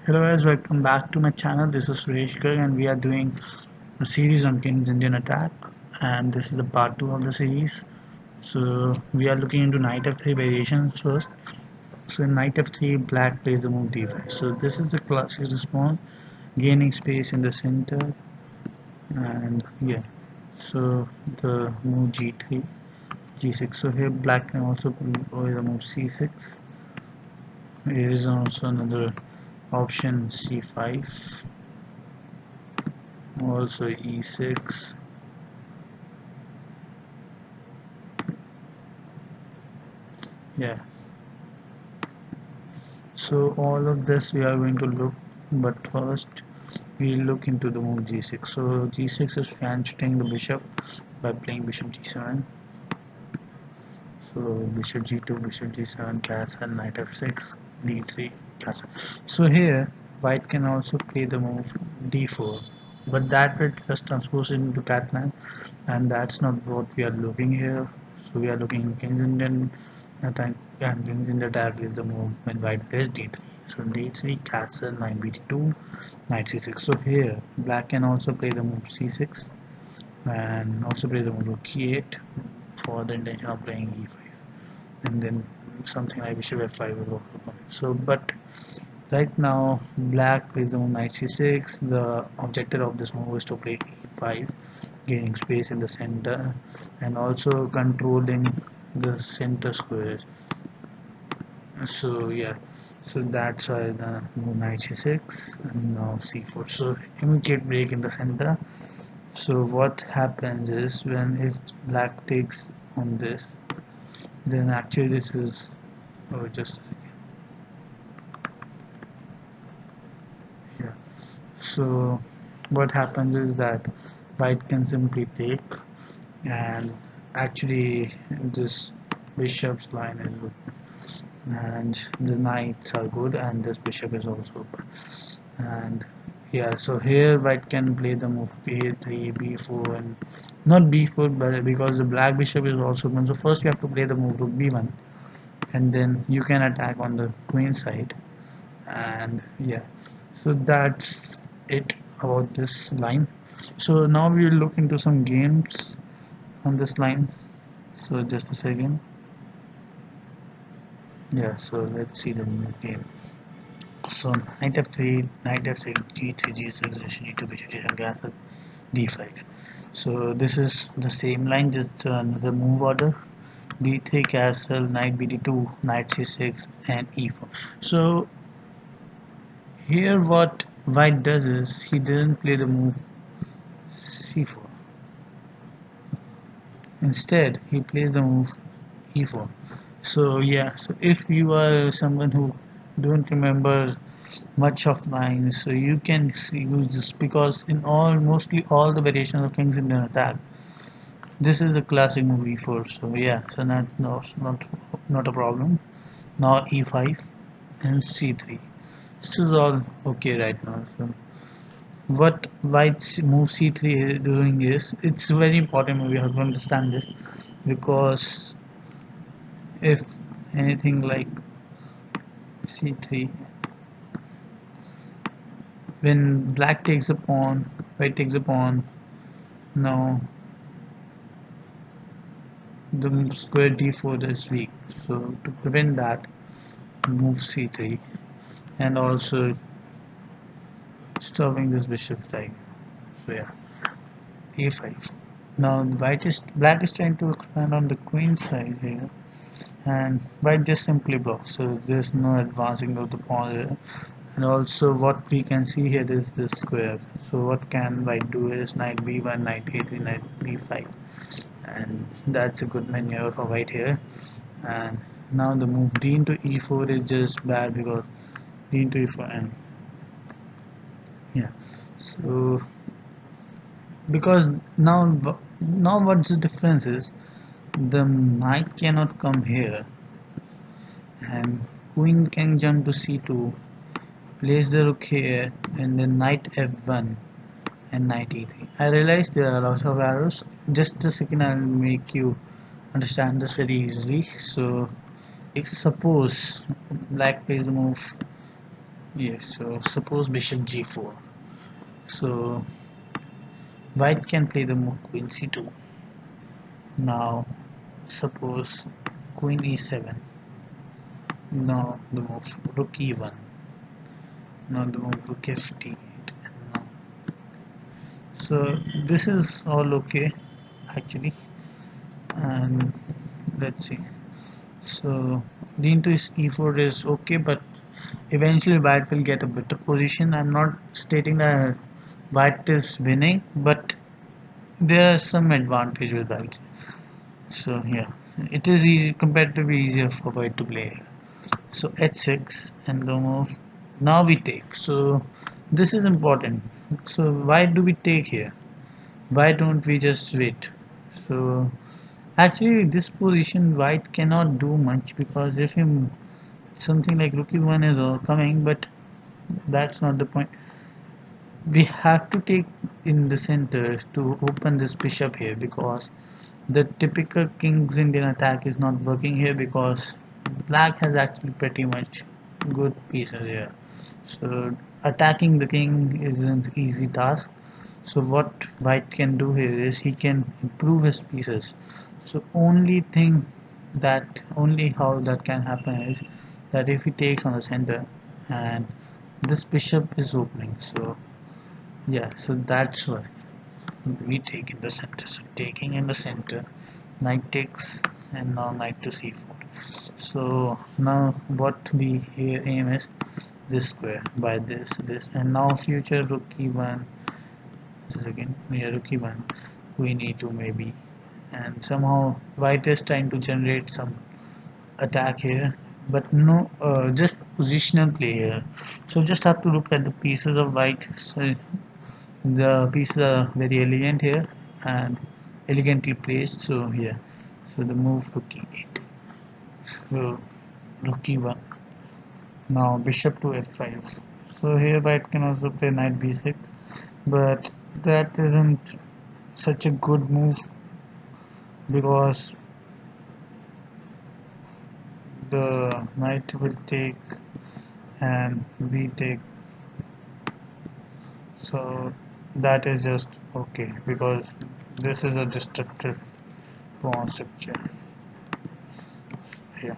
Hello guys, welcome back to my channel. This is Suresh Garg and we are doing a series on King's Indian attack, and this is the part 2 of the series. So we are looking into knight f3 variations first. So in knight f3 black plays the move d5. So this is the classic response, gaining space in the center, and yeah. So the move g3, g6. So here black can also play the move c6. Here is also another option, c5, also e6. Yeah, so all of this we are going to look, but first we look into the move g6. So g6 is fanching the bishop by playing bishop g7. So bishop g2, bishop g7, castle, knight f6, d3, castle. So here white can also play the move d4, but that will just transpose it into Catalan, and that's not what we are looking here. So we are looking King's Indian attack, and King's Indian attack is the move when white plays d3. So d3, castle, knight b2, knight c6. So here black can also play the move c6 and also play the move rook e8 for the intention of playing e5, and then something like bishop f5 will also come. So but right now black plays the move knight c6. The objective of this move is to play e5, gaining space in the center and also controlling the center square. So yeah, so that's why the move knight c6 and now c4. So immediate break in the center. So what happens is, when if black takes on this, then actually this is, oh, just a second. Yeah, so what happens is that white can simply take, and actually this bishop's line is good, and the knights are good, and this bishop is also good. And yeah, so here white can play the move a3, b4, and not b4, but because the black bishop is also good, so first you have to play the move rook b1, and then you can attack on the queen side. And yeah, so that's it about this line. So now we will look into some games on this line. So just a second. Yeah, so let's see the new game. So knight f3, knight f6, g3, g6, g2, bishop g7, castle, d5. So this is the same line, just another move order. d3, castle, knight bd2, knight c6, and e4. So here what white does is, he didn't play the move c4. Instead he plays the move e4. So yeah, so if you are someone who don't remember much of lines, so you can use this, because in all mostly all the variations of King's Indian attack, this is a classic move e4. So yeah, so not a problem. Now e5 and c3. This is all okay right now. So what white's move c3 is doing is, it's very important, we have to understand this, because if anything like c3, when black takes a pawn, white takes a pawn, now the square d4 is weak. So to prevent that, move c3, and also stopping this bishop strike. So yeah, a5. Now black is trying to expand on the queen side here, and white just simply blocks, so there's no advancing of the pawn here. And also what we can see here is this square. So what can white do is knight b1, knight a3, knight b5, and that's a good maneuver for white here. And now the move d into e4 is just bad, because d into e4, and yeah, so because now what's the difference is, the knight cannot come here, and queen can jump to c2, place the rook here, and then knight f1 and knight e3. I realize there are lots of arrows. Just a second, I'll make you understand this very easily. So suppose black plays the move Yes, so suppose bishop g4. So white can play the move queen c2. Now suppose queen e7. Now the move rook e1. Now the move rook f8. And now, so this is all okay actually. And let's see. So d into e4 is okay, but eventually white will get a better position. I'm not stating that white is winning, but there's some advantage with white. So yeah, it is easy, comparatively easier for white to play. So h6 and the move. Now we take. So this is important. So why do we take here? Why don't we just wait? So actually, this position white cannot do much, because if him something like rook e1 is coming, but that's not the point. We have to take in the center to open this bishop here, because the typical king's Indian attack is not working here, because black has actually pretty much good pieces here. So attacking the king isn't an easy task. So what white can do here is he can improve his pieces. So only how that can happen is that if he takes on the center and this bishop is opening. So yeah, so that's why we take in the center. So taking in the center, knight takes, and now knight to c4. So now what we here aim is this square by this, and now future rook e1. This is again, yeah, rook e1, queen e2 maybe, and somehow white is trying to generate some attack here, but no, just positional play here. So just have to look at the pieces of white. So the pieces are very elegant here and elegantly placed. So yeah, so the move rook e8, so rook e1. Now bishop to f5. So here white can also play knight b6, but that isn't such a good move, because the knight will take and we take. So that is just okay, because this is a destructive pawn structure. Yeah,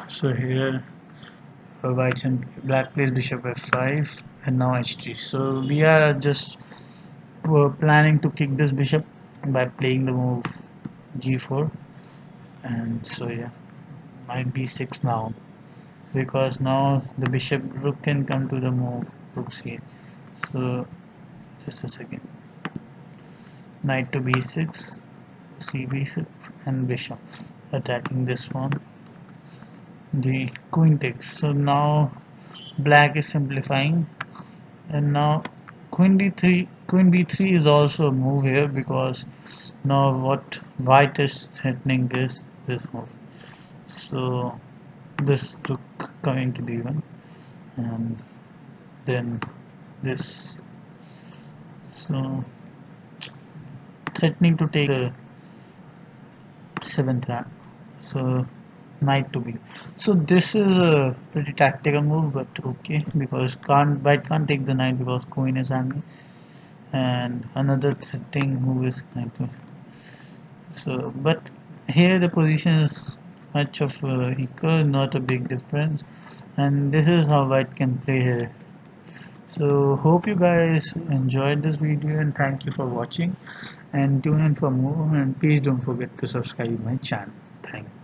so here white and black plays bishop f5 and now h3. So we are just planning to kick this bishop by playing the move g4, and so yeah, knight b6 now, because now the bishop rook can come to the move rook c. So just a second, knight to b6, c b6, and bishop attacking this one. The queen takes. So now black is simplifying, and now queen b3 is also a move here, because now what white is threatening this move. So this took coming to d1, and then this, so threatening to take the seventh rank. So knight to b. So this is a pretty tactical move, but okay, because white can't take the knight because queen is hanging, and another threatening move is knight to. So but here the position is much of equal, not a big difference, and this is how white can play here. So hope you guys enjoyed this video, and thank you for watching, and tune in for more, and please don't forget to subscribe my channel. Thank you.